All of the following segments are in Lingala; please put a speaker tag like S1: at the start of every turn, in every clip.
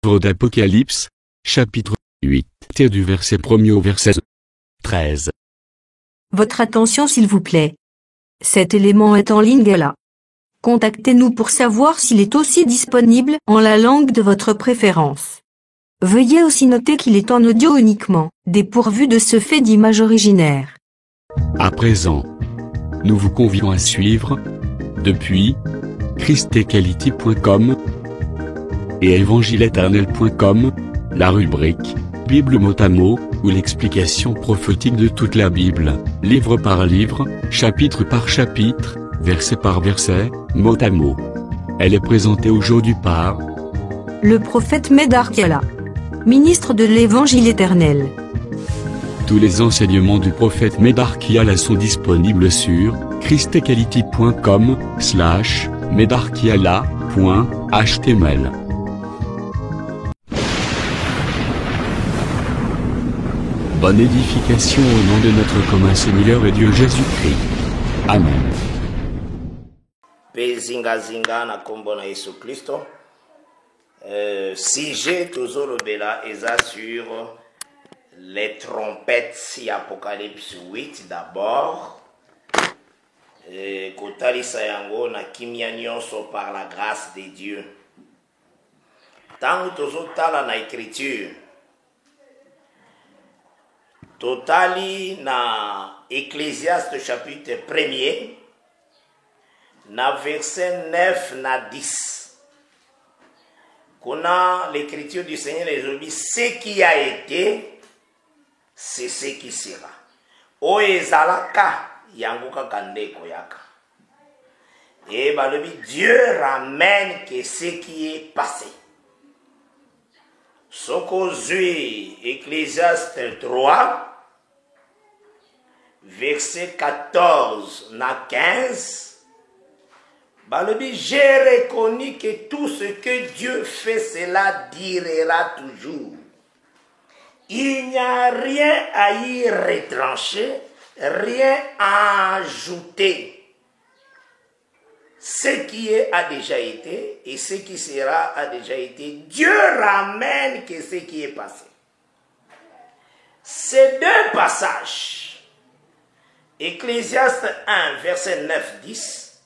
S1: Livre d'Apocalypse, chapitre 8, du verset 1er au verset 13.
S2: Votre attention s'il vous plaît. Cet élément est en lingala. Contactez-nous pour savoir s'il est aussi disponible en la langue de votre préférence. Veuillez aussi noter qu'il est en audio uniquement, dépourvu de ce fait d'image originaire.
S1: À présent, nous vous convions à suivre, depuis christequality.com et évangile-éternel.com, la rubrique Bible mot à mot, ou l'explication prophétique de toute la Bible, livre par livre, chapitre par chapitre, verset par verset, mot à mot. Elle est présentée aujourd'hui par
S2: le prophète Médar Kiala, ministre de l'Évangile éternel.
S1: Tous les enseignements du prophète Médar Kiala sont disponibles sur christequality.com/medarkiala.html. Bonne édification au nom de notre commun Seigneur et Dieu Jésus-Christ. Amen.
S3: Pezinga na kombo na Yesu Kristo. Sujet tozolobela eza sur les trompettes si Apocalypse 8 d'abord. Kotalisa yango na kimia nyonso par la grâce de Dieu. Tango tozotala na écriture. Totali na Ecclésiaste chapitre 1er, na verset 9 na 10. Kuna l'écriture du Seigneur les dit ce qui a été, c'est ce qui sera. O ezalaka yango kaka ndeko yaka. Et balobi Dieu ramène que ce qui est passé. Soko zui Ecclésiaste 3 verset 14 na 15. Balobi, j'ai reconnu que tout ce que Dieu fait, cela durera toujours. Il n'y a rien à y retrancher, rien à ajouter. Ce qui est a déjà été et ce qui sera a déjà été. Dieu ramène que ce qui est passé. Ces deux passages, Ecclésiaste 1, verset 9-10,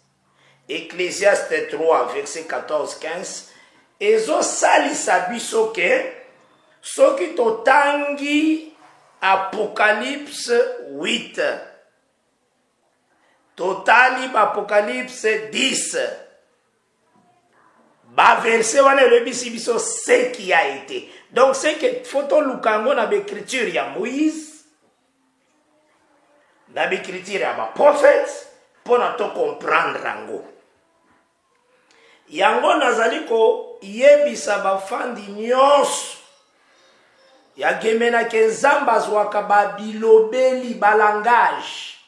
S3: Ecclésiaste 3, verset 14-15, ezo salisa biso ke soki totangi Apocalypse 8. Totali Apocalypse 10. Ba verset wana le biso ce qui a été. Donc c'est que photo lukango na l'écriture ya Moïse, na l'écriture ya ba prophète pour na to comprendre rango. Yango nazali ko yebisa bafandi nyonso ya gemena ke nzamba zwaka ba bilobeli balangage.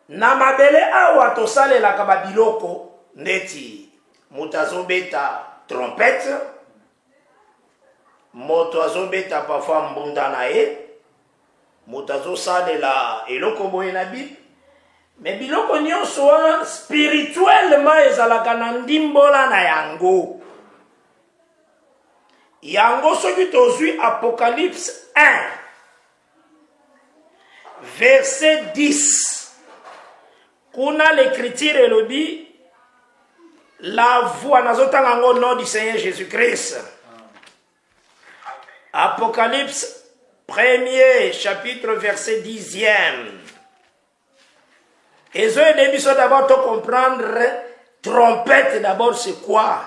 S3: Na mabele awa tosalelaka ba biloko neti moto azobeta trompette, moto azobeta parfois mbunda na ye, moto azosalela eloko boye na Bible. Mais biloko nyonso wana spirituellement ezalaka na ndimbola na yango. Yango soki tozwi Apocalypse 1 verset 10. Kuna l'écriture elobi la voix nazotanga ngo nom du Seigneur Jésus-Christ. Apocalypse 1er chapitre verset 10e. Et je vais d'abord te comprendre trompette d'abord c'est quoi.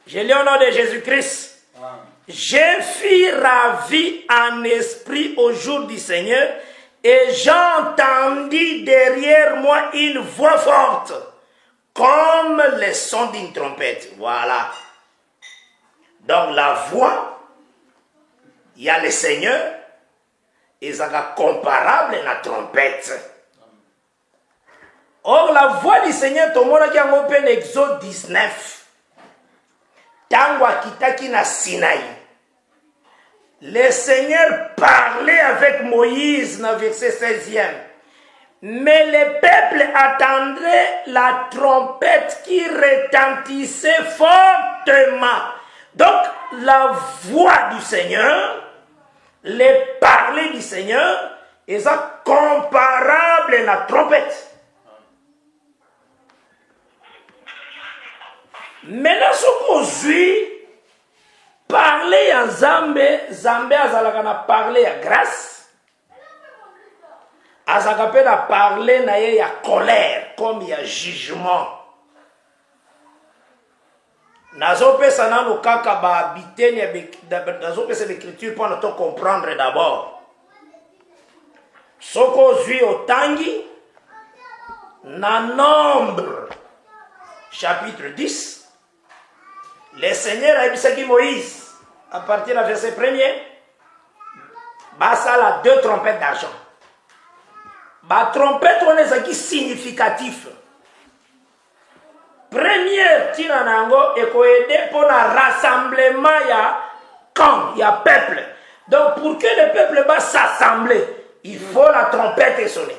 S3: Je lis au nom de Jésus-Christ. Je fus ravi en esprit au jour du Seigneur et j'entendis derrière moi une voix forte comme le son d'une trompette. Voilà. Donc la voix, il y a le Seigneur. Et ça est comparable à la trompette. Or, la voix du Seigneur, tout le monde qui a open Exode 19. Tangwa kitaki na Sinaï. Le Seigneur parlait avec Moïse dans le verset 16e. Mais le peuple attendait la trompette qui retentissait fortement. Donc, la voix du Seigneur, les parler du Seigneur, est comparable à la trompette. Maintenant, ce qu'on suit, parler à Zambé, Zambé a parlé à grâce, a parlé à colère, comme il y a jugement. Nazopesa na lukaka ba biteni nazopesa l'écriture pour nous comprendre d'abord. Soko zui otangi na Nombre chapitre 10. Le Seigneur a dit Moïse à partir du verset 1er basa la 2 trompettes d'argent. Ba trompette on est qui significatif. Première tiranango et coédé pour le rassemblement ya camp, ya peuple. Donc pour que le peuple va s'assembler, il faut la trompette sonner.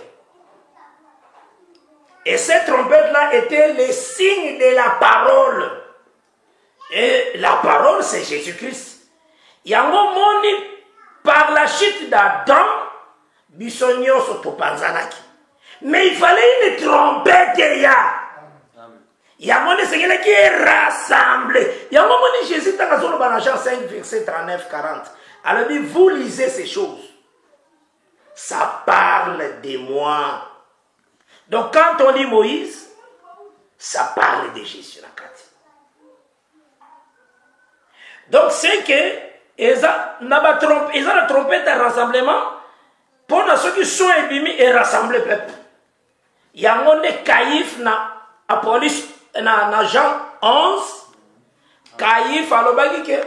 S3: Et cette trompette-là était le signe de la parole. Et la parole, c'est Jésus-Christ. Yango moni par la chute d'Adam, bisogno sotopanzanaki. Mais il fallait une trompette ya. Yamone Seigneur qui est rassemblé. Yamone Jésus dans Jean 5 verset 39-40. Alors dit vous lisez ces choses. Ça parle de moi. Donc quand on lit Moïse, ça parle de Jésus la carte. Donc c'est que ils ont la trompette à rassemblement pour ceux qui sont ébimi et rassembler peuple. Yamone Caïphe na Apollos na Jean 11 Caïphe alobaki ke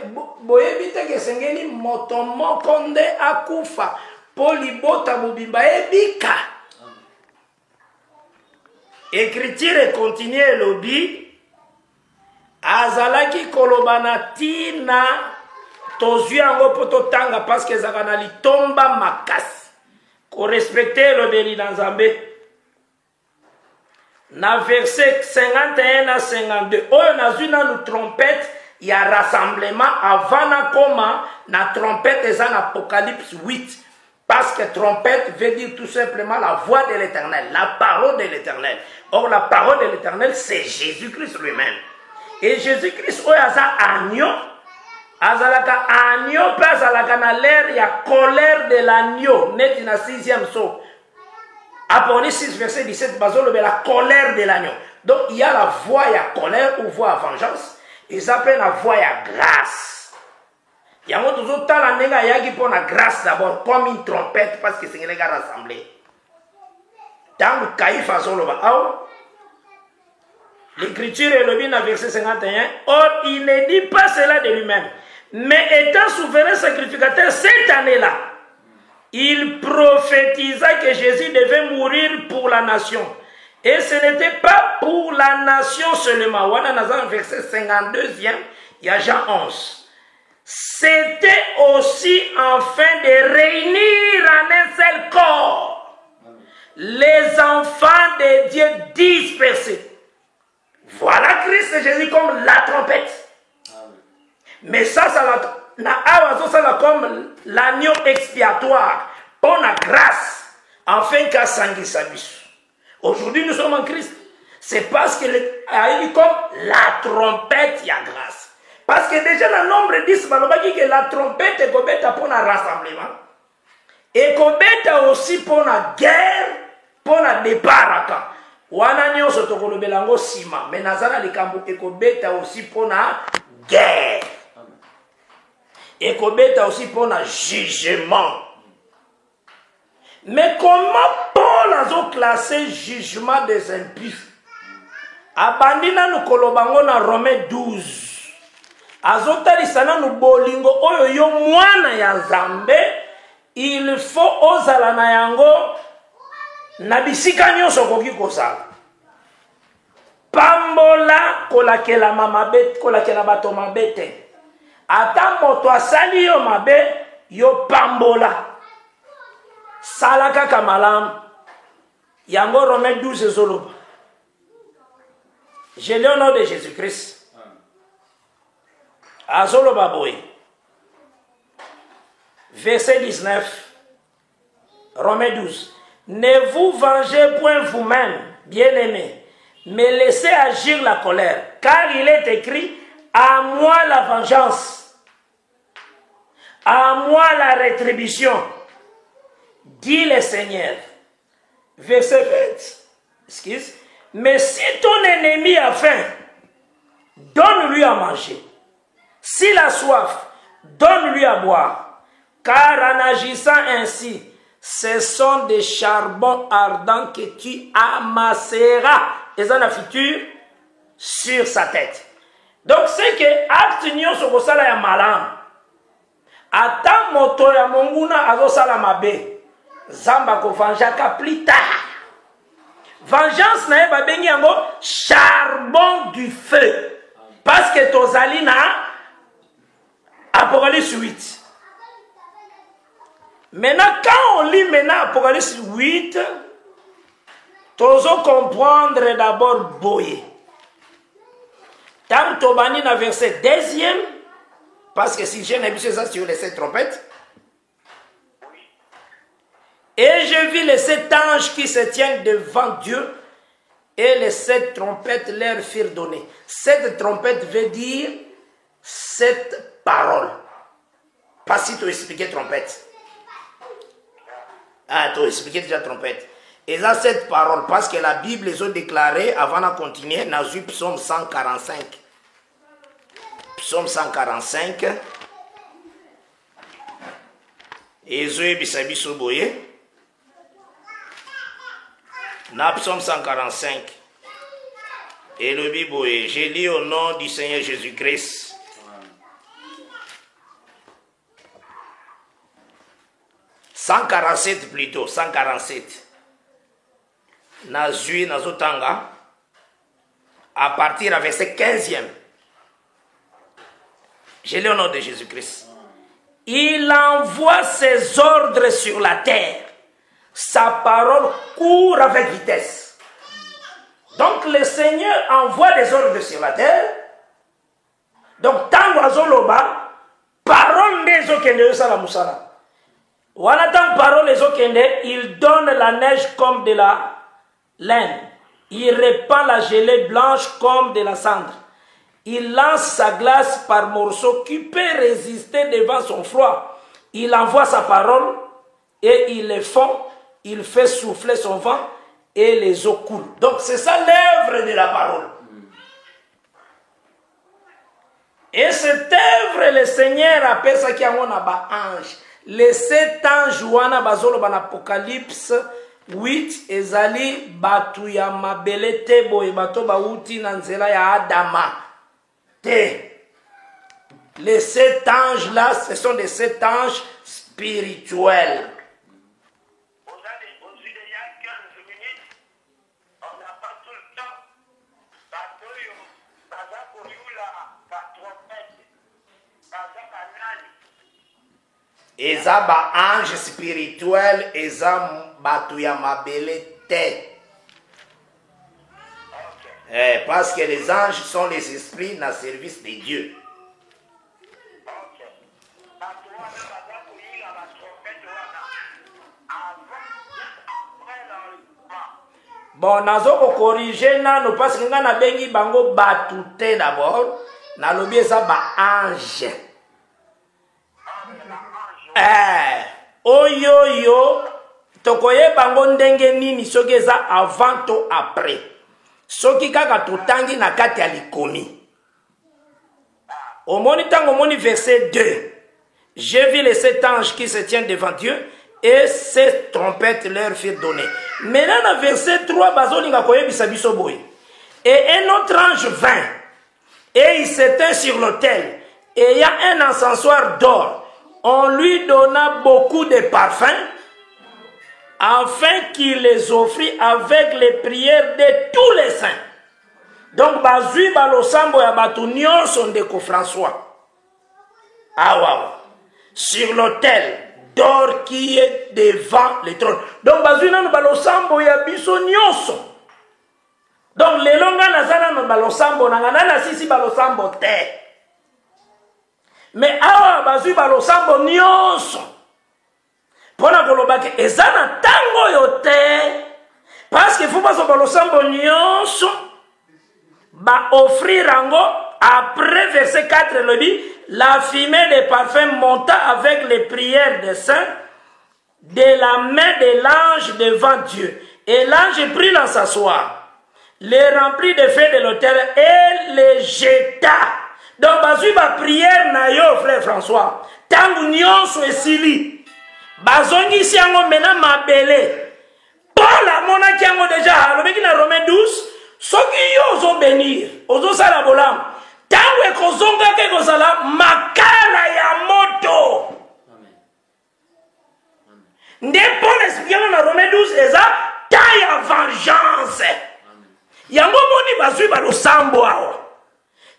S3: boyebite ke sengeli moto moko nde akufa po libota mobimba ebika. Écriture continue elobi azalaki kolobana tina tozwi yango po totanga parce que ezalaka na litomba makasi korespecte elobeli na Nzambe. Na verset 51 à 52, on a vu dans nos trompettes, il y a rassemblement avant na koma, na trompette est en Apocalypse 8. Parce que trompette veut dire tout simplement la voix de l'Éternel, la parole de l'Éternel. Or la parole de l'Éternel, c'est Jésus-Christ lui-même. Et Jésus-Christ, il y a agneau, azalaka agneau, pas azalaka na l'air, il y a colère de l'agneau, net dans 6e saut. Apocalypse 6, verset 17, la colère de l'agneau. Donc il y a la voix, il y a colère ou voix à vengeance. Ils appellent la voix à grâce. Il y a toujours tant la nègre qui prend la grâce d'abord comme une trompette parce que c'est les gars rassemblés. Dans le Caïphe à Zoloba, l'écriture est le bien dans verset 51. Or il ne dit pas cela de lui-même. Mais étant souverain sacrificateur cette année-là, il prophétisa que Jésus devait mourir pour la nation. Et ce n'était pas pour la nation seulement. Voilà dans le verset 52e, il y a Jean 11. C'était aussi afin de réunir en un seul corps les enfants de Dieu dispersés. Voilà Christ Jésus comme la trompette. Mais ça comme l'agneau expiatoire pour la grâce, afin qu'à Sangui Sabis. Aujourd'hui, nous sommes en Christ. C'est parce qu'il est comme la trompette, il y a grâce. Parce que déjà, le nombre 10, que la trompette est pour un rassemblement. Et aussi pour la guerre, pour le départ. Wana nyonso tokolobelango sima, mais nazala likambo ekobeta aussi pour la guerre. Et Kobeta aussi pour le jugement. Mais comment Paul a classé jugement des impies? Abandina nous kolobango na Romains 12. Azotalisana nous bolingo oyo yo mwana ya Nzambe, il faut ozala na yango na bisika nyonso koki kosala. Pambola kolakela mamabe, kolakela bato mabete. Ata moto asali yo mabe yo pambola. Salaka kamalam. Yango Romains 12 Zoloba. Je lis au nom de Jésus-Christ. À Zoloba Boy. Verset 19. Romains 12. Ne vous vengez point vous-même, bien-aimés, mais laissez agir la colère, car il est écrit, à moi la vengeance, à moi la rétribution, dit le Seigneur. Verset 20. Excuse. Mais si ton ennemi a faim, donne-lui à manger. S'il a soif, donne-lui à boire. Car en agissant ainsi, ce sont des charbons ardents que tu amasseras. Et ça, la future sur sa tête. Donc, c'est que acte nyon so kosala ya malam. Ata moto ya monguna azosala mabe. Zamba ko vengeaka plus tard. Vengeance na ba bengi yango charbon du feu. Parce que tozali na Apocalypse 8. Maintenant, quand on lit maintenant Apocalypse 8, tozo comprendre d'abord boye. Tant tobani na verset 2e, parce que si j'ai n'ai vu ça sur les 7 trompettes. Et je vis les 7 anges qui se tiennent devant Dieu, et les 7 trompettes leur firent donner. 7 trompettes veut dire 7 paroles. Pas si tu expliquais trompette. Ah, tu expliquais déjà trompette. Et ça, 7 paroles, parce que la Bible les a déclarées avant de continuer, dans le psaume 145. Psaume 145. Et Zoé Bissabiso Boye. Dans psaume 145. Et le Biboye. J'ai lu au nom du Seigneur Jésus-Christ. 147 plutôt, 147. Nazui, Nazotanga, à partir du verset 15e. Je lis au nom de Jésus-Christ. Il envoie ses ordres sur la terre. Sa parole court avec vitesse. Donc le Seigneur envoie des ordres sur la terre. Donc, tant Azoloba, parole des okende sala musala. Wanatan parole les okende, il donne la neige comme de la laine. Il répand la gelée blanche comme de la cendre. Il lance sa glace par morceaux qui peut résister devant son froid. Il envoie sa parole et il les fond. Il fait souffler son vent et les eaux coulent. Donc c'est ça l'œuvre de la parole. Et cette œuvre, le Seigneur appelle ça qui a un ange. Les 7 anges wana bazolo ban Apocalypse 8 ezali batu ya mabele te boye bato bauti na nzela ya Adama te. Les 7 anges là, ce sont des 7 anges spirituels. Eza ba ange spirituel, eza batu ya mabele te. Parce que les anges sont les esprits dans le service de Dieu. Bon, nazo ko corriger nano parce que nga na bengi bango batu te d'abord, na lobi eza ba ange. Oyo tokoye bango ndenge nini soki eza avant to après. Soki kaka totangi na kati ya likomi. Omoni tango moni verset 2. J'ai vu les 7 anges qui se tiennent devant Dieu et 7 trompettes leur firent donner. Maintenant dans verset 3 bazolinga koyebisa biso boye. Et un autre ange vint et il s'éteint sur l'autel et il y a un encensoir d'or. On lui donna beaucoup de parfums afin qu'il les offrit avec les prières de tous les saints. Donc, bazui balosambo ya batu nyonso ndeko François. Ah wow. Sur l'autel d'or qui est devant le trône. Donc bazui nanu balosambo ya biso nyonso. Donc lelo nga nazana no balosambo nanga nana sisi balosambo te. Mais awa bazui balosambo nyonso. Pona kolobaki ezana tango yo te. Parce qu'il faut pas que balosambo nyonso ba offrir ango après verset 4 le dit la fumée des parfums monta avec les prières des saints de la main de l'ange devant Dieu. Et l'ange prit dans s'asseoir, les remplit de feu de l'autel et les jeta. Donc, bazui ba prière na yo, frère François. Tangu nyonso esili. Bazongi si ango mena mabele. Paul a mona ki ango déjà. Lobeki na Romains 12. Soki yo ozo bénir. Ozo sala bolam. Tangu ekozonga ke kozala makala ya moto. Nde Paul explique na Romains 12 eza ta ya vengeance. Yango moni bazui ba losambo awa.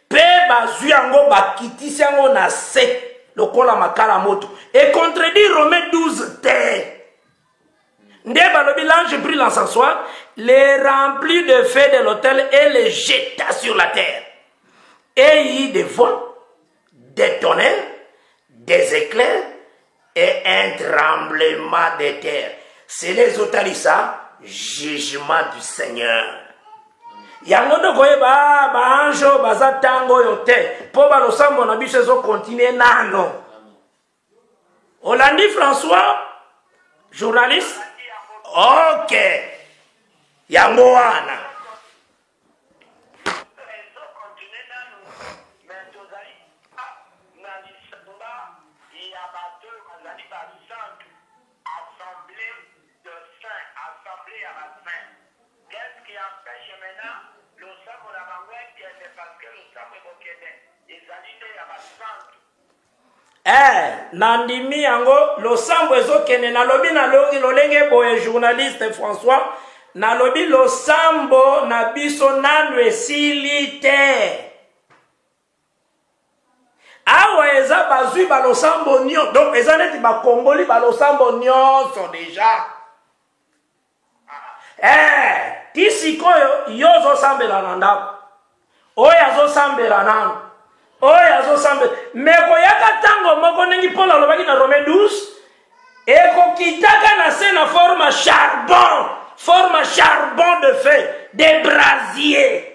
S3: Pe bazui yango bakitisi yango na se lokola makala moto. Et contredit Romains 12 te. Nde balobi l'ange prit l'encensoir, les remplit de feu de l'autel et les jeta sur la terre. Et il y eut des vents, des tonnerres, des éclairs et un tremblement de terre. C'est les autarissa, jugement du Seigneur. Yango do koye ba anjo baza tango yote po ba losambo na biso zo continuer nano. Olandi François, journaliste. OK. Yango wana. Nandimi yango losambo ezokene na lobi na longi lolenge boye journaliste François na lobi losambo na biso nanu esili te. Awa eza bazui ba losambo nyo donc eza neti ba kongoli ba losambo nyonso déjà. Tisikoyo yozo sambela na ndako. Oya zo sambela nanu. Oya zo sambe meko yaka tango moko nengi Paul alobaki na Romains 12 eko kitaka na se na forme charbon de feu des brasiers.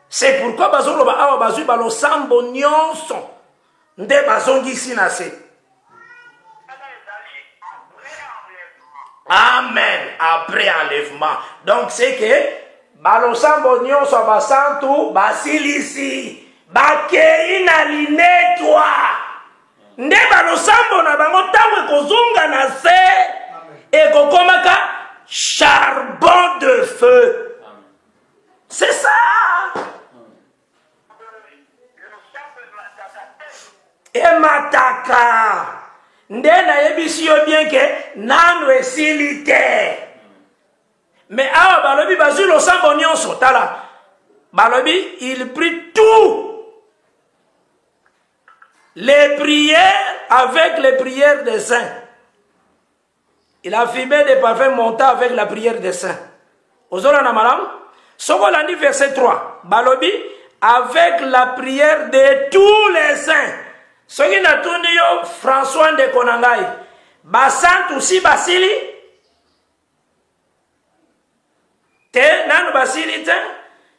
S3: C'est pourquoi bazoloba awa bazui balosambo nyonso nde bazongisi na se. Amen. Après enlèvement. Donc c'est que balosambo nyonso basantu basilisi bakei na linetwa nde balosambo na bango tango ekozonga na se ekokomaka charbon de feu. C'est ça. Et mataka nde na yebisi yo bien que nanu esili te. Mais awa balobi bazui losambo nyonso tala balobi il prit tout les prières avec les prières des saints. Il a fumé des parfums monta avec la prière des saints. Ozola na malam soko landi verset 3 balobi avec la prière de tous les saints. Soki na tundi yo François de Konangai basantu si basili te nanu basili te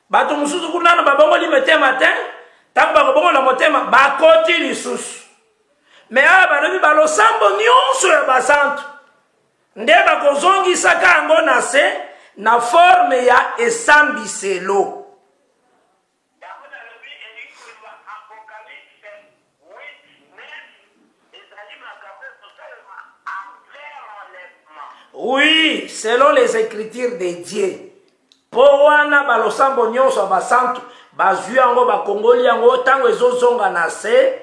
S3: bato mususu kuna nanu babongoli metema te tango bakobongola motema bakoti lisusu. Mais awa balobi balosambo nyonso ya basantu nde bakozongisaka yango na se na forme ya esambiselo. Oui, selon les écritures de Dieu. Po wana balosambo nyonso basantu bazwi yango bakongoli yango tango ezozonga na se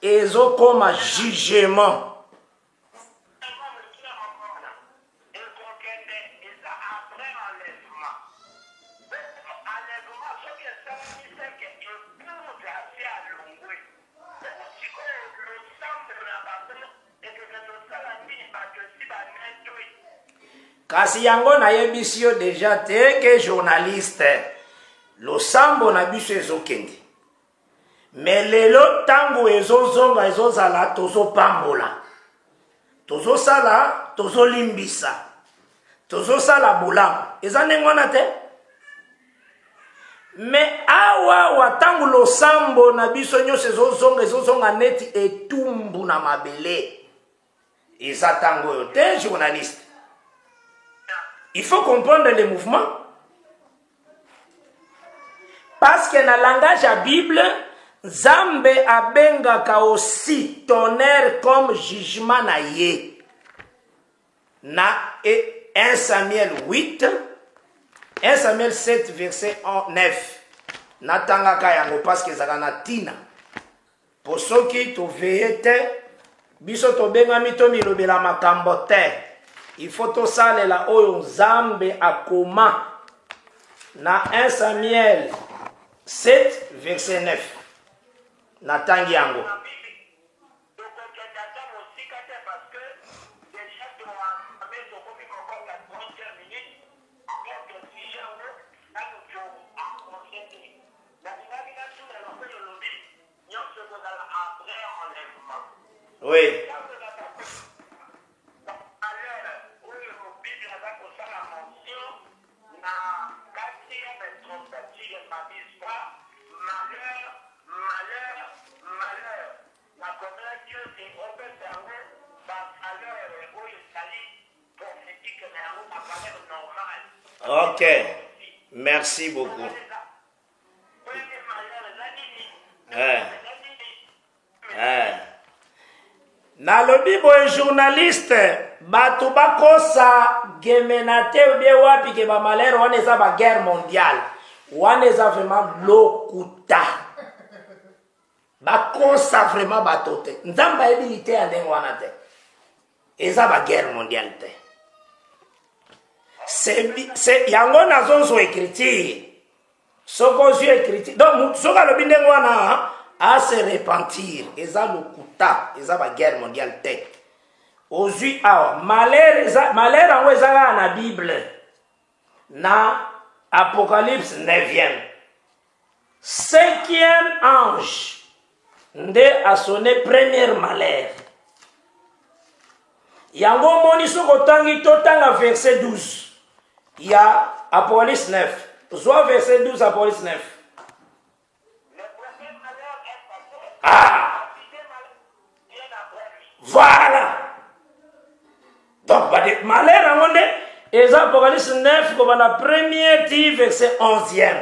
S3: ezokoma jugement. kasi yango nayebisi yo déjà te que journaliste losambo na biso ezokende mais lelo tango ezozonga ezozala tozopambola tozosala tozolimbisa tozosala bolamu eza ndenge wana te mais awa watango losambo na biso nyonso ezozonga neti etumbu na mabele eza tango oyo te journaliste. Il faut comprendre les mouvements. Parce que dans le langage à Bible, Zambe abengaka aussi tonnerre comme jugement na ye. Na 1 Samuel 8, 1 Samuel 7, verset 9. Natangaka yango parce que zakana tina. Pour ceux qui te veillent, biso to bengami to milobela makambo te. Il faut tout ça là oyo Zambe akoma na 1 Samuel 7 verset 9 na tangi yango. Oui. Ok, merci beaucoup. Na lobi boye journaliste batu bakosa gemenate ubie wapi ke ba malheur wana eza ba guerre mondiale wana eza vraiment lokuta bakosa vraiment batote nzamba ebilité ya ndenge wana te eza ba guerre mondiale te c'est yango nazonzo écriture soko zu écriture donc soka lobi ndenge wana à se repentir eza lokuta eza ba guerre mondiale te ozui awa malheur ango ezaka na Bible na Apocalypse 9e 5e ange nde a sonné premier malheur yango moni soko tangi totanga verset 12 il y a Apocalypse 9 soit verset 12 Apocalypse 9. Ah, voilà. Donc, malheur en monde, et Apocalypse 9, comme la première dit verset 11e.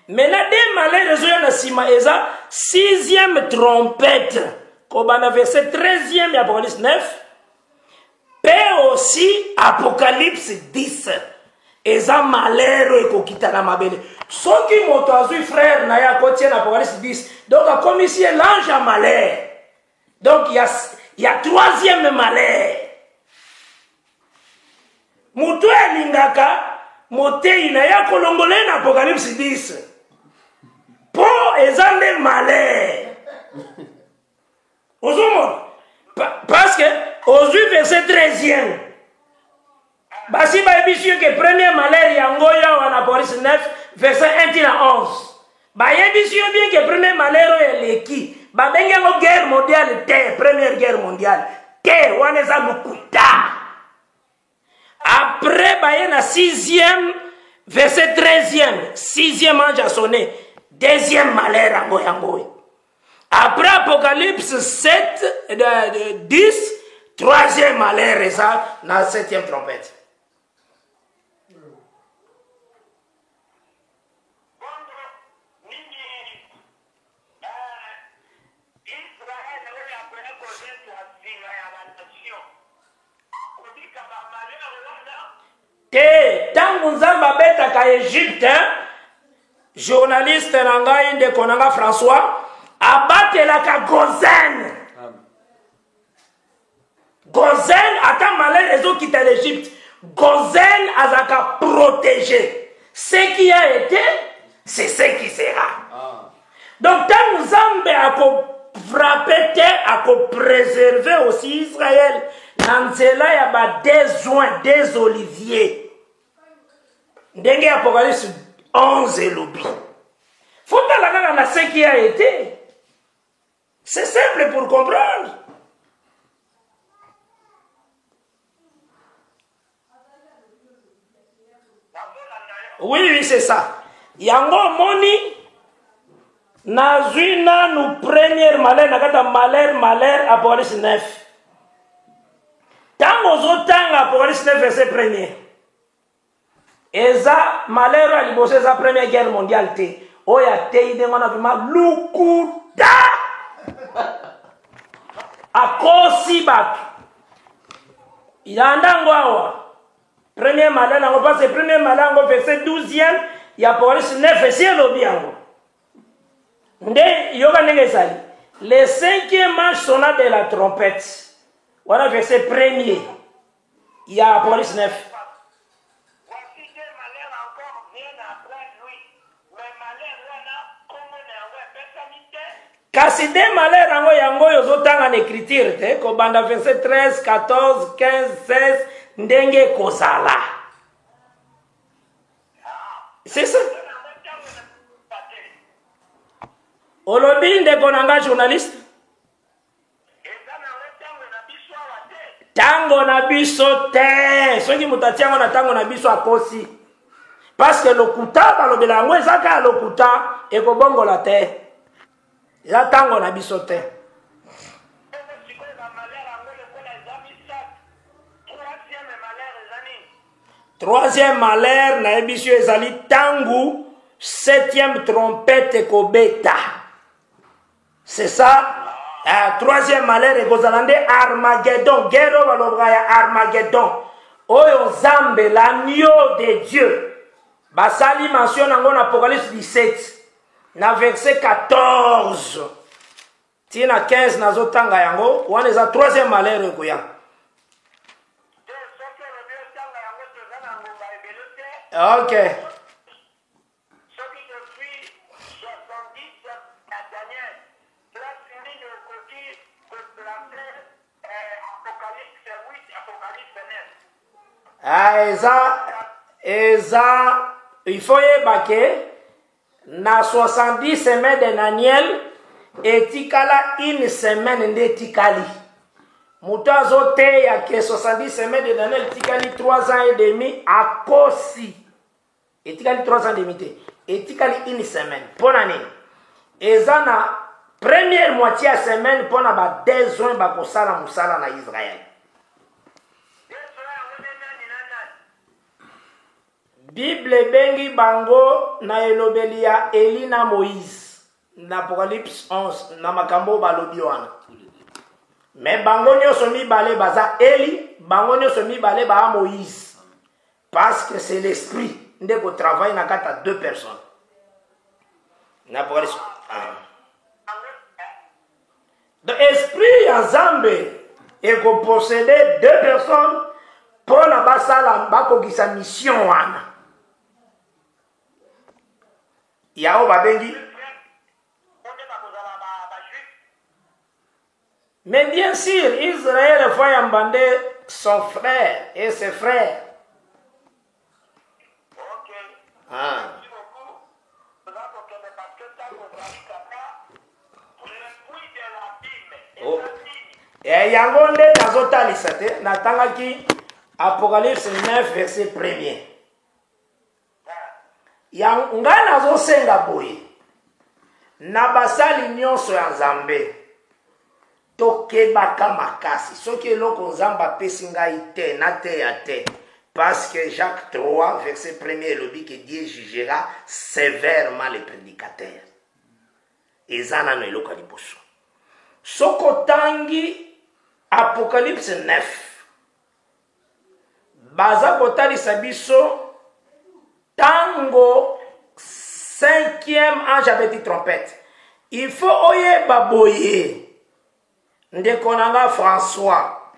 S3: Maintenant, des malheurs, ils ont sima, et 6e trompette, comme la verset 13e, Apocalypse 9, mais aussi Apocalypse 10. Et ça malheur et kokita na mabele. Ce qui moto azui frère na ya kotien Apocalypse 10. Donc comme ici l'ange a malheur. Donc il y a troisième malheur. Mutu elingaka motei na ya kolongole na Apocalypse 10. Po ezande malheur. Ozomo parce que aujourd'hui verset 13e. Basi ba ebisi que premier malheur yango ya wana Apocalypse 9 verset 1 à 11. Ba ebisi bien que premier malheur eleki. Ba benga ngo guerre mondiale te, première guerre mondiale. Te wana za lukuta. Après ba na 6e verset 13e, 6e ange a sonné. Deuxième malheur yango. Après Apocalypse 7 10, troisième malheur et ça na 7e trompette. Te tangu nzamba beta ka Egypte journaliste nanga inde konanga François abatela ka Gozen. Gozen ata malheur ezo kita l'Égypte. Gozen azaka protégé. Ce qui a été, c'est ce qui sera. Donc tangu nzamba ako frapper, ako préserver aussi Israël Nanzela ya ba des oins, des oliviers. Ndenge Apocalypse 11 elobi. Faut la na ce qui a été. C'est simple pour comprendre. Oui, c'est ça. Yango moni nazwina nous première malheur nakata malheur Apocalypse 9. Tango zotanga Apocalypse 9 verset 1er. Eza malheur a libosé sa première guerre mondiale te. Oya te ide ngona vima lukuta. Akosi batu. Ilandango awa. Premier malheur nango passe premier malheur nango verset 12e. Ya Apocalypse 9 verset lobiango. Nde yoga nenge sali. Le cinquième manche sonna de la trompette. Voilà verset 1er. Il y a Apocalypse 9.
S4: Voici des malheurs encore viennent après lui. Mais malheur là, comme on est
S3: Kasi de malheur ango yango yozotanga na écriture te ko banda verset 13, 14, 15, 16 ndenge kozala. C'est ça. Olobi ndeko nanga journaliste. Tango na biso te. Soki mutatiango na tango na biso akosi. Parce que lokuta balobela yango ezaka lokuta ekobongola te. Ya tango na biso te. Troisième malheur na ebisio ezali tangu septième trompette kobeta. C'est ça. Troisième malheur ekozalande Armageddon. Guerre balobra Armageddon. Oyo Zambe l'agneau de Dieu. Basali mention nango na Apocalypse 17. Na verset 14. Tina 15 nazotanga yango. Wana eza troisième malheur ekoya. Ok. Il faut yebake na 70 semaines de Daniel etikala une semaine de tikali. Mutazo te ya ke 70 semaines de Daniel etikali 3 ans et demi à kosi. Etikali 3 ans et demi te. Etikali une semaine. Pona nini? Ezana première moitié à semaine pona ba besoin ba kosala musala na Israël. Bible bengi bango na elobeli ya Eli na Moïse na Apocalypse 11 na makambo balobi wana. Mais bango nyonso mibale baza Eli, bango nyonso mibale ba Moïse. Parce que c'est l'esprit ndeko travaille na kata deux personnes. Na Apocalypse. Donc esprit ya Nzambe eko posséder deux personnes pour na basala bakokisa mission wana. Yao babengi. Mais bien sûr, Israël faut embandé son frère et ses frères.
S4: Ok.
S3: Ah. Oh. Et yango nde nazotalisa te natangaki Apocalypse 9 verset 1er. Yang nga nazosenga boye na basali nyonso ya Nzambe tokebaka makasi soki eloko Nzambe apesi ngai te na te ya te, parce que Jacques 3 verset 1er elobi que Dieu jugera sévèrement les prédicateurs. Eza nano eloko ya liboso. Soko tangi Apocalypse 9 baza kotalisa biso tango cinquième ange abeti trompette. Il faut oyeba boye ndeko nanga François.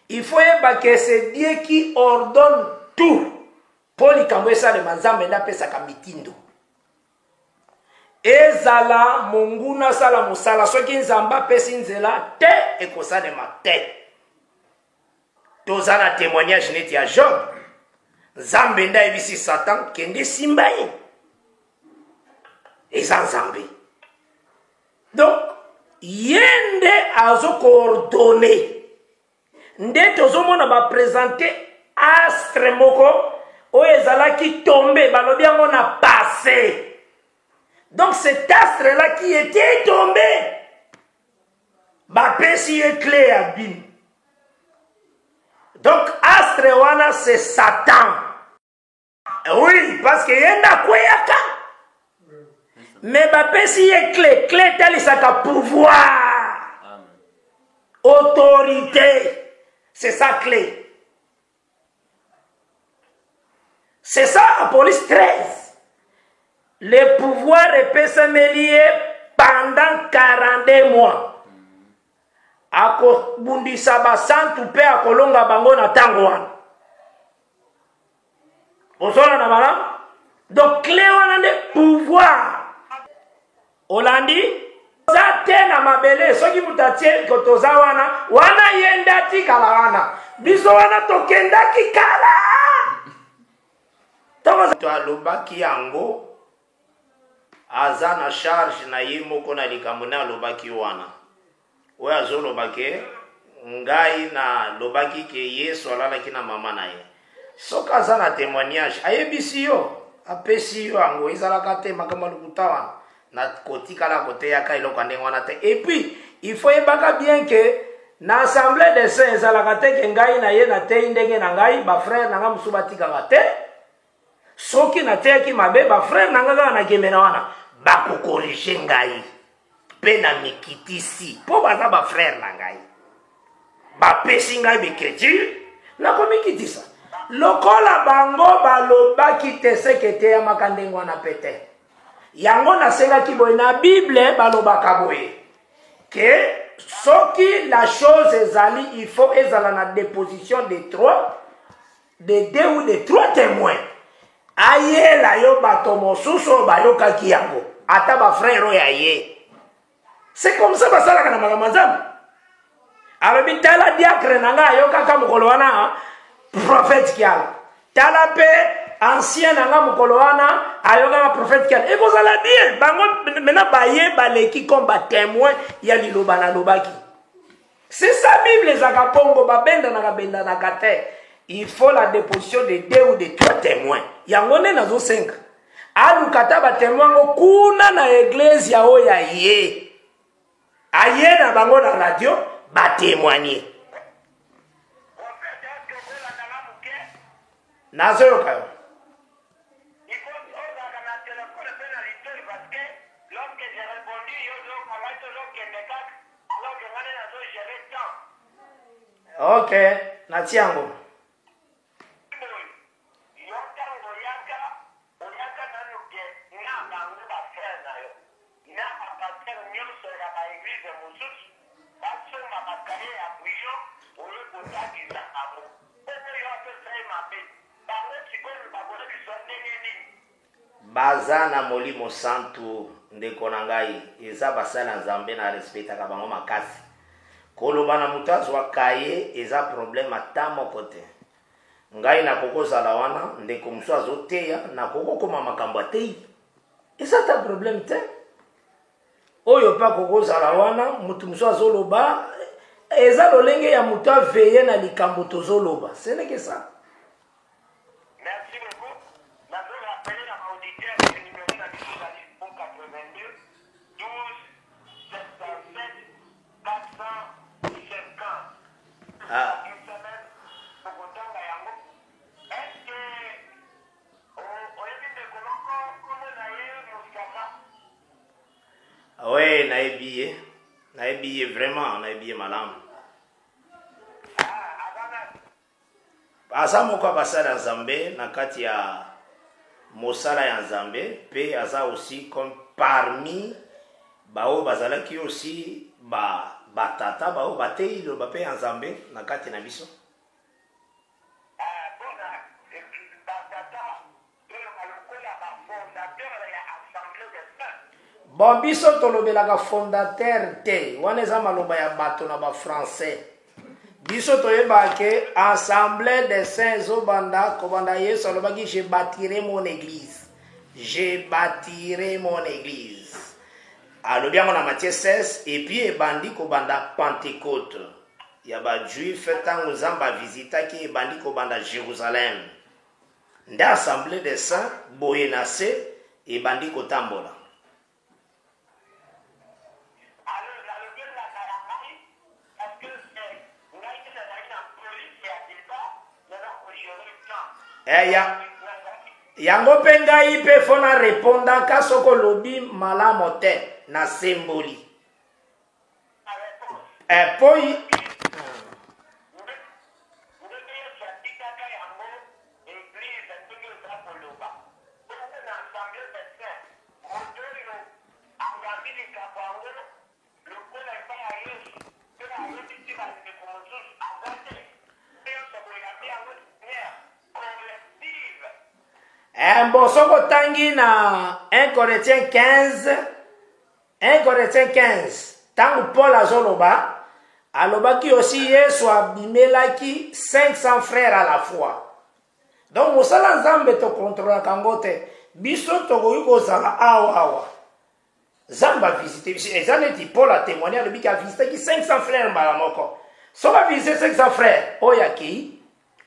S3: Il faut oyeba que c'est Dieu qui ordonne tout pour likambo esalema Nzambe nde apesaka mitindo. Ezala monguna sala mosala soki Nzambe apesi nzela te ekosalema te. toza na témoignage neti ya Job. Nzambe nda ebisi Satan kende simba ye. Eza Nzambe. Donc, yende azo coordonné. Nde tozomona ba présenter astre moko o ezalaki tombé balobi yango na passé. Donc cet astre là qui était tombé ba pesi est clé à bin. Donc astre wana c'est Satan. Oui, parce que yenda kweyaka. Mais ba pesi est clé tali saka pouvoir. Autorité. C'est sa clé. C'est ça, Apollos 13. Le pouvoir est pésamelié pendant 42 mois. Ako bundisa basantu pe akolonga bango na tango wana. Osona na bala? Donc clé wana de pouvoir. Olandi zate na mabele soki mutatie kotoza wana yenda tikala wana. Biso wana tokenda kikala. To alobaki yango aza na charge na ye moko na likambo na alobaki wana. Oyo azolobake ngai na lobaki ke Yesu alalaki na mama na ye. Soki aza na témoignage ayebisi yo apesi yo yango ezalaka te makambo lokuta wana na kotikala kote yaka eloko ndenge wana te. Et puis il faut yebaka bien que na assemblée des saints ezalaka te ke ngai na ye na te ndenge na ngai ba frère na nga musu batikaka te. Soki na teki mabe ba frère na nga na kemena wana ba ko corriger ngai pe na mikitisi po baza ba frère na ngai ba pesi ngai biketi na ko mikitisa lokola bango balobaki te sekete ya makandengo na pete yango na senga ki boy na Bible balobaka boye que soki la chose ezali il faut ezala na déposition de 3 de 2 ou de 3 témoins. Aye la yo bato mosusu bayokaki yango ata ba frère oyo aye. C'est comme ça basalaka na makambo nzambe. Alobi tala diacre na nga ayokaka mokolo wana prophète kiala. Tala pe ancien na nga mokolo wana ayokaka prophète kiala. Et vous allez bien bango maintenant baye baleki comme ba témoin ya liloba na lobaki. C'est ça Bible ezaka pongo babenda na kabenda na kate. Il faut la déposition de 2 ou de 3 témoins. Yangone nazo 5. Alu kataba témoin kuna na église ya oya ye. Aye na bango na radio ba témoigner. Nazo yo kayo.
S4: Il faut que na téléphone pénalité parce que lorsque j'ai répondu yo zo kala to zo keneka alors que ngane nazo gérer temps.
S3: OK, na tiango. Baza na molimo santu ndeko na ngai eza basala nzambe na respectaka bango makasi koloba na mutu azwa kaye eza problème ata moko te ngai na kokozala wana ndeko mosu azoteya na kokokoma makambo atei eza ta problème te oyo pa kokozala wana mutu mosu azoloba eza lolenge ya mutu aveye na likambo tozoloba ce n'est que ça.
S4: Merci beaucoup. Maintenant, rappelez la auditeur du numéro de la liste pour 82 12 707 450. Une semaine pour Kotanga Yango. Est-ce que on est de Koloko comme on a eu Mouskaka?
S3: Oui, naebiye vraiment naebiye malamu. Aza moko basala nzambe na kati ya mosala ya nzambe pe aza aussi comme parmi bao bazalaki aussi batata bao batei lo bape ya nzambe na kati na biso. Bon biso tolobelaka fondateur te wana eza maloba ya bato na ba français. Biso toyeba ke assemblée des saints zobanda kobanda Yesu alobaki je bâtirai mon église. Je bâtirai mon église. Alobi yango na Matthieu 16 et puis ebandi kobanda Pentecôte. Ya ba juif tango Nzambe visitaki ebandi kobanda Jérusalem. Nde assemblée des saints boye na se ebandi kotambola. Yango mpe ngai mpe fona repondaka soko lobi malamu te na semboli. Po bon, soko tangi na 1 Corinthiens 15, tangu Paul azoloba, alobaki aussi Yesu abimelaki 500 frères à la fois. Donc, mosala Nzambe to contrôle kangote, biso tokoki kozala awa. Nzambe visité, eza neti Paul a témoigné, alobaki a visité ki 500 frères mbala moko. Soko a visité 500 frères, oya kei,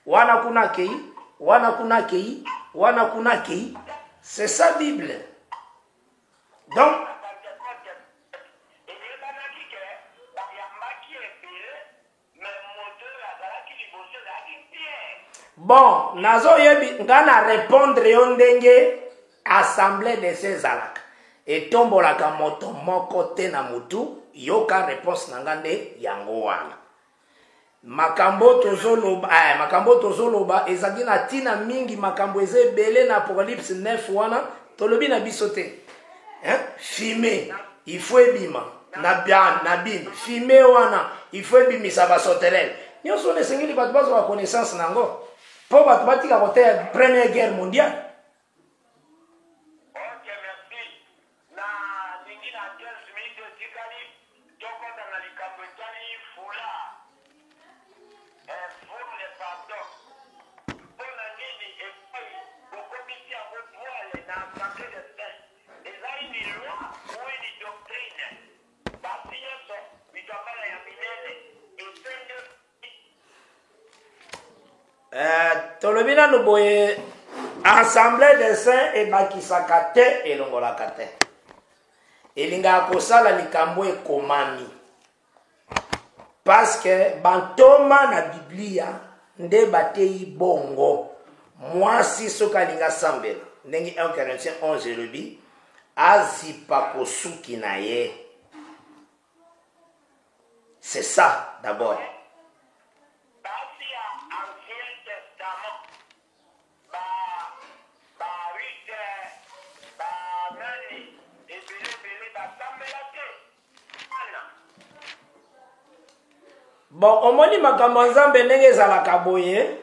S3: wana kuna kei, wana kuna kei, wana kuna kei. C'est ça Bible. Donc, bon, nazo yebi ngana répondre yo ndenge assemblée de ces alaka. Et tombolaka moto moko te na mutu, yoka réponse na ngande yango wana. Makambo tozoloba ezali na tina mingi makambo eze belé na Apocalypse 9 wana tolobi na bisote. Fumé, il faut ebima na bim, fumé wana, il faut ebimisa ba soterel. Nyonso ne sengeli bato bazo la connaissance nango. Po bato batika kote Première Guerre mondiale. Tolobina no boye assemblée des saints et bakisaka te elongolaka te. Elinga kosala likambo ekomami. Parce que bantoma na Biblia nde batei bongo. Mwasi soka linga sambela. Ndenge 1 Corinthiens 11 elobi azipa kosuki na ye. C'est ça d'abord. Bon, omoni makambo Nzambe ndenge ezalaka boye,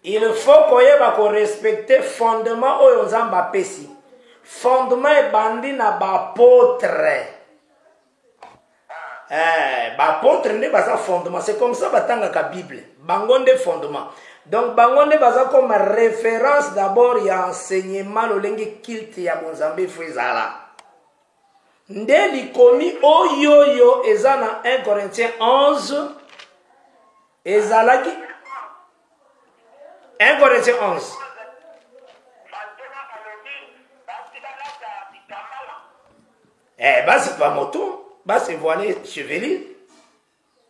S3: il faut koyeba ko respecter fondement oyo Nzambe apesi. Fondement ebandi na bapôtre. Bapôtre nde baza fondement, c'est comme ça batangaka Bible. Bango nde fondement. Donc bango nde baza comme référence d'abord ya enseignement lolenge culte ya Nzambe fo ezala. Nde likomi oyoyo eza na 1 Corinthiens 11 ezalaki 1 Corinthiens 11 basi pa moto basi voilé chevelu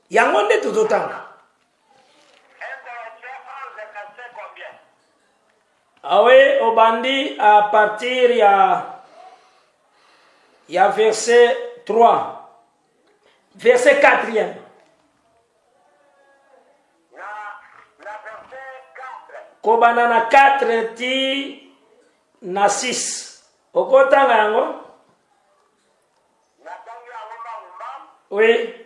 S3: yango nde tozotanga. Ah oui, obandi à partir il y a verset 3, verset 4e. Kobana na 4 ti na 6. Okotanga yango? Oui.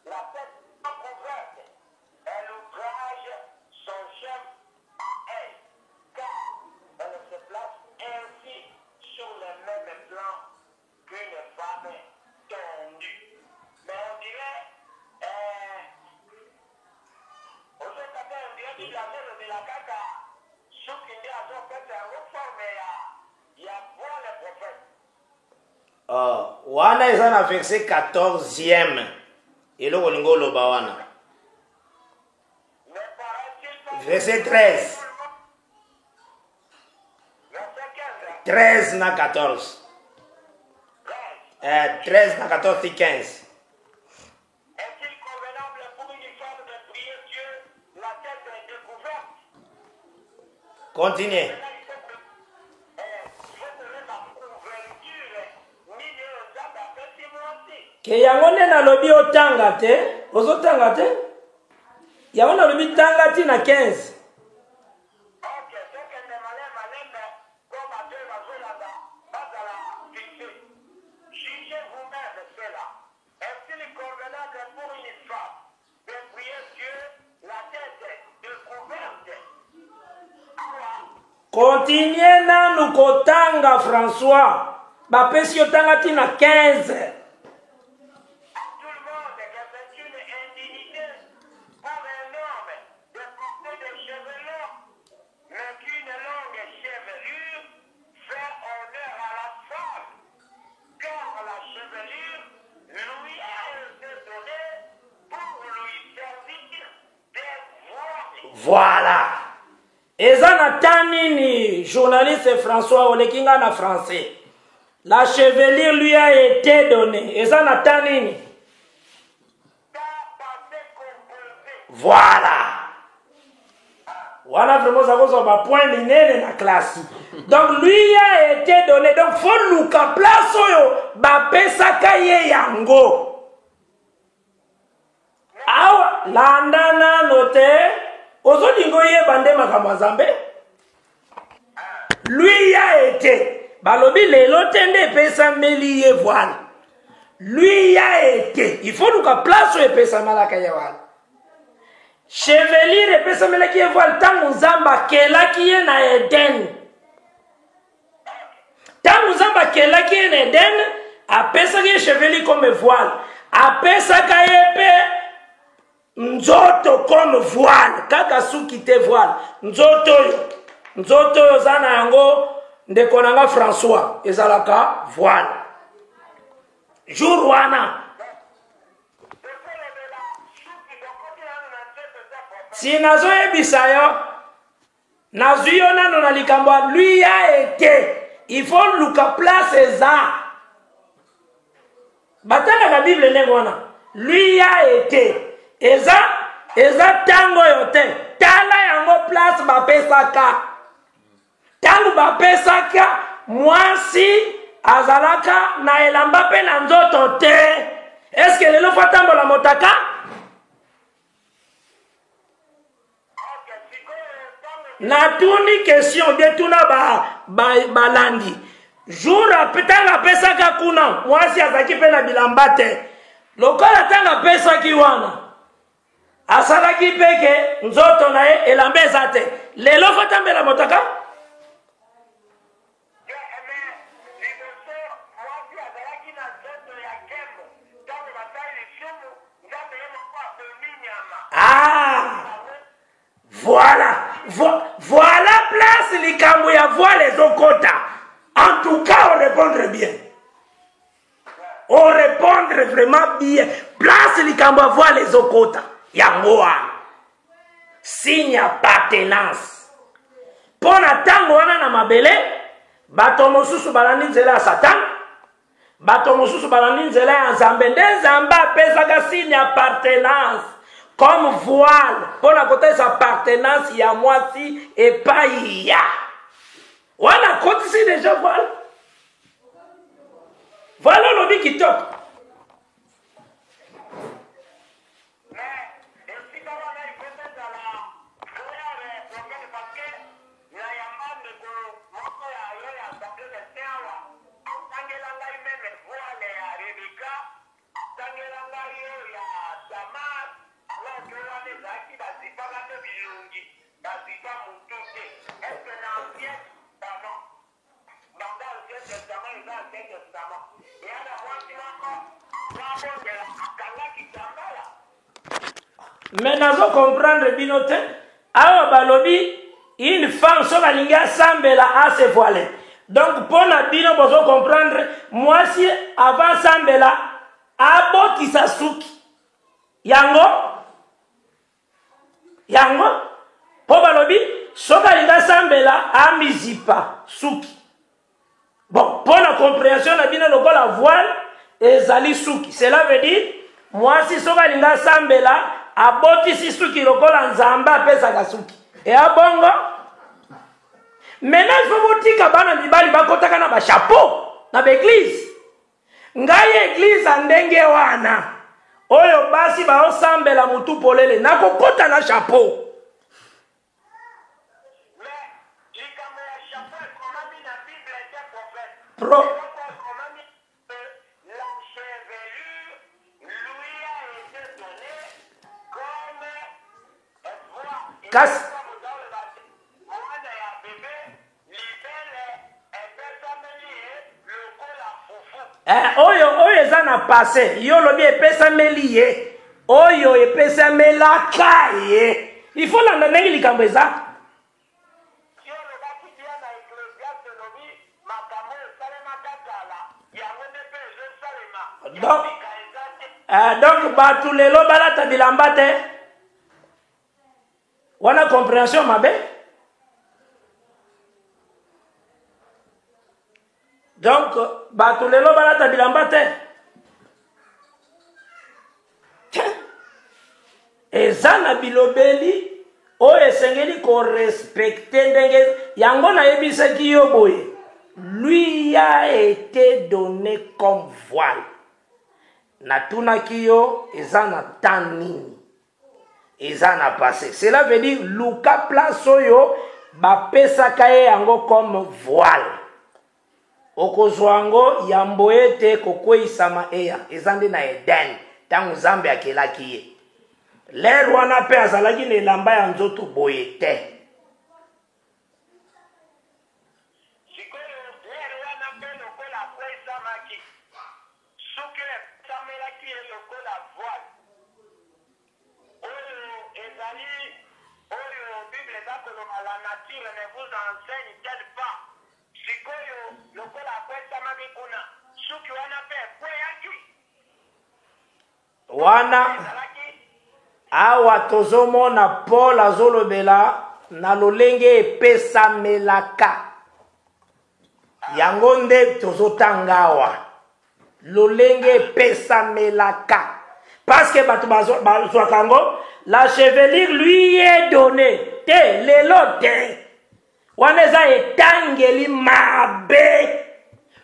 S4: La tête couverte, elle ouvrage son
S3: wana eza na verset 14e. Eloko lingo loba wana. Verset 13. 13 na 14. 13 na 14 et 15.
S4: Est-il convenable pour une femme de prier Dieu, la tête est découverte?
S3: Continuez. Ke yango nde nalobi otanga te, ozotanga te? Yango nalobi tanga ti na 15. Continuez nanu kotanga François. Bapesi yo tanga ti na 15. Voilà. Eza na tanini, journaliste François Olekinga na français. La chevelure lui a été donnée. Eza na tanini. Voilà. Voilà vraiment ça cause ba point minene na classe. Donc lui a été donné. Donc faut luka place oyo ba pesaka ye yango. Awa landana note. Ozodingo ye bande makambo Nzambe. Lui a été. Balobi lelo tende pesa meli ye voile. Lui a été. Il faut nous ka place oyo pesa malaka ye voile. Chevelire pesa melaki ye voile tangu Nzamba kelaki ye na Eden. Tangu Nzamba kelaki ye na Eden, apesa ye chevelire comme voile. Apesa ka ye pe nzoto comme voile, kaka suki te voile. Nzoto yo zana yango ndeko nanga François ezalaka voile. Jour wana si nazo yebisa yo nazu yo nano na likambo lui a été. Il faut luka place eza batanga na Bible ndenge wana. Lui a été. Eza tango yote. Tala yango place bapesaka. Tango bapesaka mwasi azalaka na elamba pe na nzoto te. Est-ce que lelo fatambo la motaka? Na tuni question de tuna balandi. Jour apetanga pesaka kuna mwasi azaki pe na bilamba te. Lokola tanga pesaki wana. Asalaki peke nzoto na ye elamba eza te. Lelo fatambela motaka? Ah! Voilà. Voilà place likambo ya voile les okota. En tout cas, on répondre bien. On répondre vraiment bien. Place likambo ya voile les okota. Yangoa. Signe appartenance. Pona tango wana na mabele. Bato mosusu balandi nzela ya Satan. Bato mosusu balandi nzela ya Nzambe. Nde Nzamba pesaka signe appartenance. Comme voile. Pona kote sa appartenance ya mwasi epai ya. Wana kote si déjà voile. Voilà lobi kitoko. Mais nazo comprendre binote. Awa balobi une femme so balinga sambela a se voiler. Donc, pour la bino, vous comprendre, moi, si avant Sambela, abo kisasuki. Yango, pour balobi, soka linga Sambela, amizipa, suki. Bon, pour la compréhension, la bino, le la voile, et zali suki. Cela veut dire, moi, si soka linga Sambela, aboti si suki, le la nzamba, pesa kasuki. Et abongo, maintenant, il faut vous dire que mibali bakotaka na ba chapeau na l'église. Ngai église andenge wana. Oyo basi ba osambela mutu polele na kokota na chapeau.
S4: Mais likambo ya chapeau comment na Bible était prophète.
S3: Pro.
S4: Comment la chevelure lui a été donnée comme voix.
S3: Casse. Oyo eza na passé yo lobi epesameli ye oyo epesamelaka ye il faut landa ndenge likambo eza donc bato lelo balata bilamba te wana compréhension mabe. Donc, bato lelo balata bilamba te. Eza na bilobeli o esengeli ko respecter ndenge yango na yebisaki yo boye. Lui a été donné comme voile. Natunaki yo eza na temps nini. Eza na passé. Cela veut dire luka place oyo bapesaka ye yango comme voile. Okozwango yambo ete kokweyisama eya ezande na Eden tangu Nzambe akelaki ye. Lero wana pe azalaki na elamba ya nzoto boye te. Wana awa tozomona Paul azolobela na lolenge epesamelaka yango nde tozotangawa lolenge epesamelaka parce que bato bazwakango la chevelure lui est donnée te lelo te wana eza etangeli mabe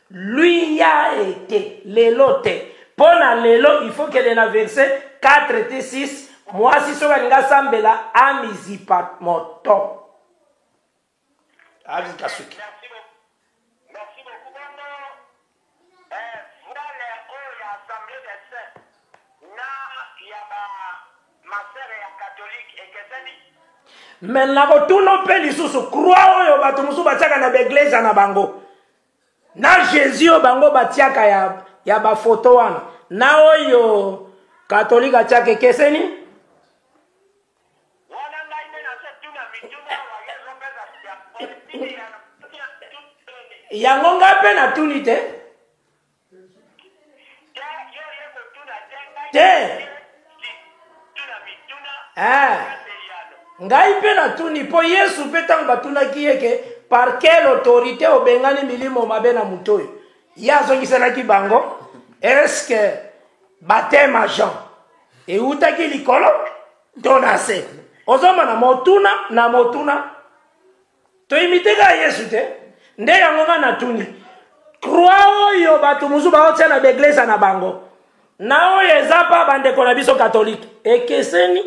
S3: lui a été lelo te. Pona lelo, il faut qu'elle ait un verset 4 et 6. Moi, si je suis sambela, amizipa moto.
S4: Merci beaucoup. Merci beaucoup. Voilà, il y a assemblée des saints. Il y a ma sœur est catholique et qu'est-ce que
S3: maintenant, tout nos pays sous croix, yo bato musu batiaka na l'église na bango. Na Jésus o bango batiaka ya ba photo wana. Na oyo katolika chake keseni?
S4: Wana ngai na setuna mituna wa yeso pesa ya
S3: yango ngape na tuni te? Te. Ngai pe na tuni po Yesu pe tango batunaki yeke par quelle autorité obengani milimo mabe na mutoyo. Ya zongiselaki bango. Est-ce que baptême Jean et utaki likolo donase ozoma na motuna to imiteka Yesu te nde yango na tuni croix oyo bato musu ba otia na l'église na bango na oyo ezapa bande ko na biso catholique ekeseni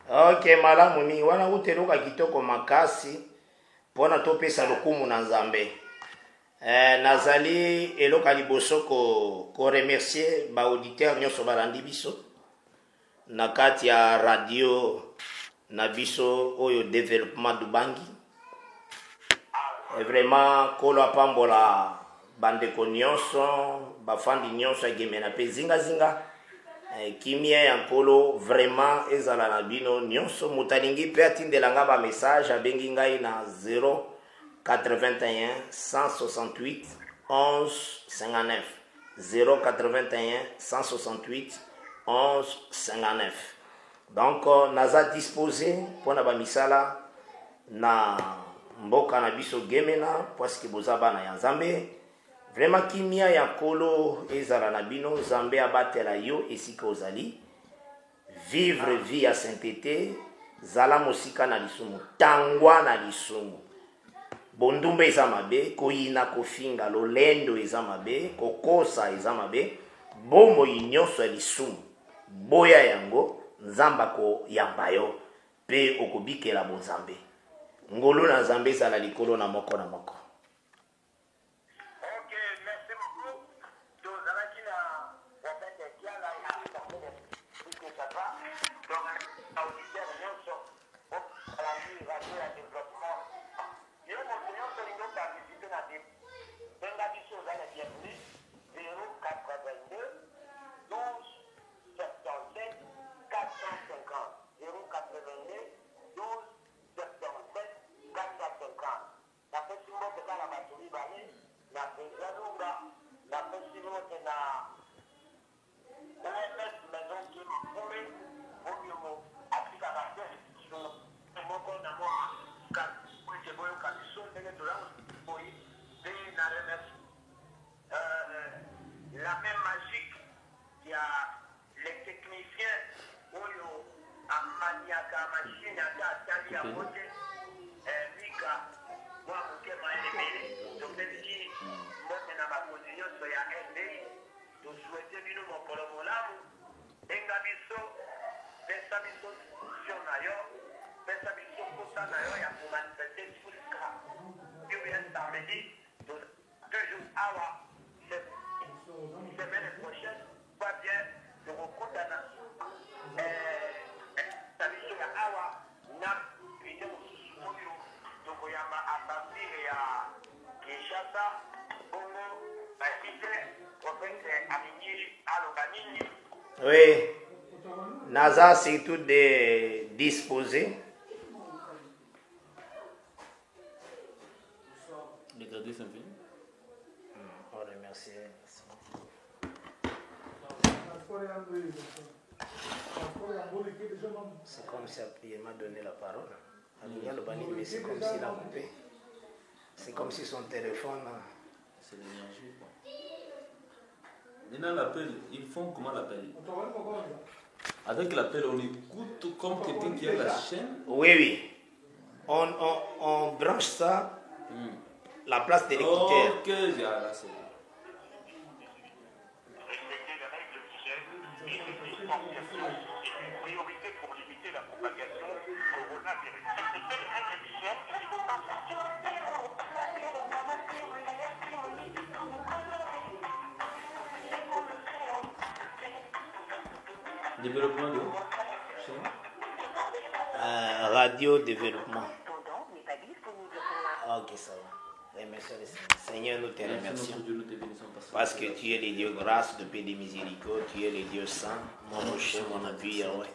S3: Ok, malamu mingi wana uteluka kitoko makasi pona topesa lokumu na Nzambe. Nazali eloka liboso ko remercier ba auditeur nyonso balandi biso na kati ya radio na biso oyo développement Dubangi. Vraiment kolo apambola bandeko nyonso bafandi nyonso agemena pe zinga kimia ya nkolo vraiment ezala na bino nyonso mutalingi pe atindelanga ba message abengi ngai na 081 168 11 59 081 168 11 59. Donc naza disposé pona ba misala na mboka na biso gemena parce que boza bana ya Nzambe. Vraiment kimia ya kolo ezala na bino Nzambe abatela yo esika ozali vivre vie ya sainteté zala mosika na lisumu tangwa na lisumu bondumba eza mabe koyina kofinga lolendo eza mabe kokosa eza mabe bomo nyonso ya lisumu boya yango Nzamba ko yamba yo pe okobikela bonzambe ngolo na Nzambe ezala likolo na moko na moko.
S4: La même magique qui a les techniciens oyo amaniaka machine ata atali ya mote Mika mwa mokema elemele topesi mbote na bakonzi nyonso ya RDI tosouhaite bino mokolo molamu benga biso pesa biso sio na yo pesa biso posa na yo ya komanifeste jusqu'à samedi 2 jours awa semaine prochaine pas bien de rekutana tabiso ya awa na ide mosusu oyo tokoyamba a partir ya Kinshasa bongo basite profete alingi aloba nini.
S3: Oui, naza surtout de disposer
S5: de garder son film.
S3: On remercie. C'est comme si il m'a donné la parole. Mais c'est comme s'il a coupé. C'est comme si son téléphone.
S5: C'est l'énergie. Maintenant, l'appel, ils font comment l'appel? Avec l'appel, on écoute comme quelqu'un qui a la chaîne.
S3: Oui, oui. On branche ça, la place de l'écouteur.
S5: Ok, j'ai là, c'est
S4: Respecter les règles du ciel et les distanciations. Une priorité pour limiter la propagation du coronavirus. Respecter les règles du ciel et les distanciations.
S5: développement de
S3: Radio développement. Ok, ça va. Remercions le Seigneur, nous te remercions. Parce que tu es le Dieu grâce, de paix, de miséricorde, tu es le Dieu saint, mon rocher, mon appui, Yahweh.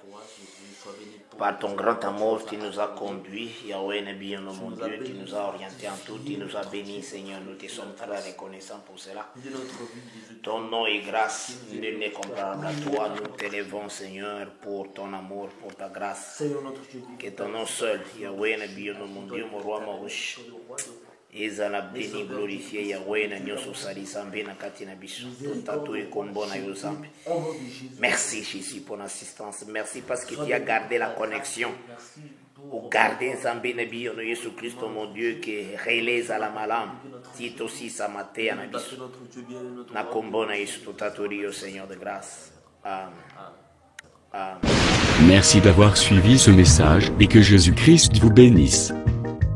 S3: Par ton grand amour, tu nous as conduits, Yahweh, Nabi, mon Dieu, tu nous as orientés en tout, tu nous as bénis, Seigneur, nous te sommes très reconnaissants pour cela. Ton nom est grâce, nul n'est comparable à toi, nous t'élèvons, Seigneur, pour ton amour, pour ta grâce. Que ton nom seul, Yahweh, Nabi, mon Dieu, mon roi, mon rocher. Ezala béni glorifié Yahweh na nyoso sali zambe na kati na biso tatu e kombo na yo zambe. Merci Jésus pour l'assistance. Merci parce que tu as gardé la connexion. Pour garder zambe na biyo no Yesu Christo mon Dieu qui relève à la malam. Tito aussi sa maté na biso. Na kombo na Yesu tatu rio Seigneur de grâce. Amen.
S1: Merci d'avoir suivi ce message et que Jésus-Christ vous bénisse.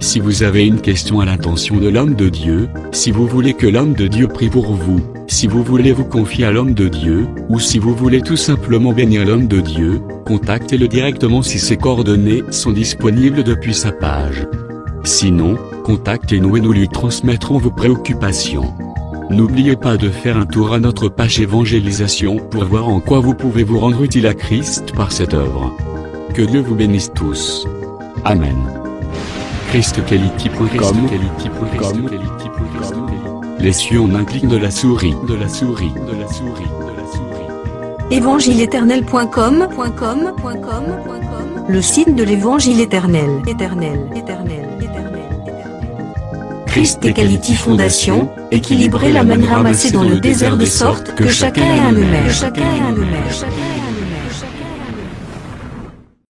S1: Si vous avez une question à l'intention de l'homme de Dieu, si vous voulez que l'homme de Dieu prie pour vous, si vous voulez vous confier à l'homme de Dieu, ou si vous voulez tout simplement bénir l'homme de Dieu, contactez-le directement si ses coordonnées sont disponibles depuis sa page. Sinon, contactez-nous et nous lui transmettrons vos préoccupations. N'oubliez pas de faire un tour à notre page évangélisation pour voir en quoi vous pouvez vous rendre utile à Christ par cette œuvre. Que Dieu vous bénisse tous. Amen. ChristQuality.com. Les cieux en un clic de la souris.
S2: Évangile-éternel.com, le site de l'Évangile éternel. Christ et Quality Fondation, équilibrer la manne ramassée dans le désert de sorte que chacun ait un numère.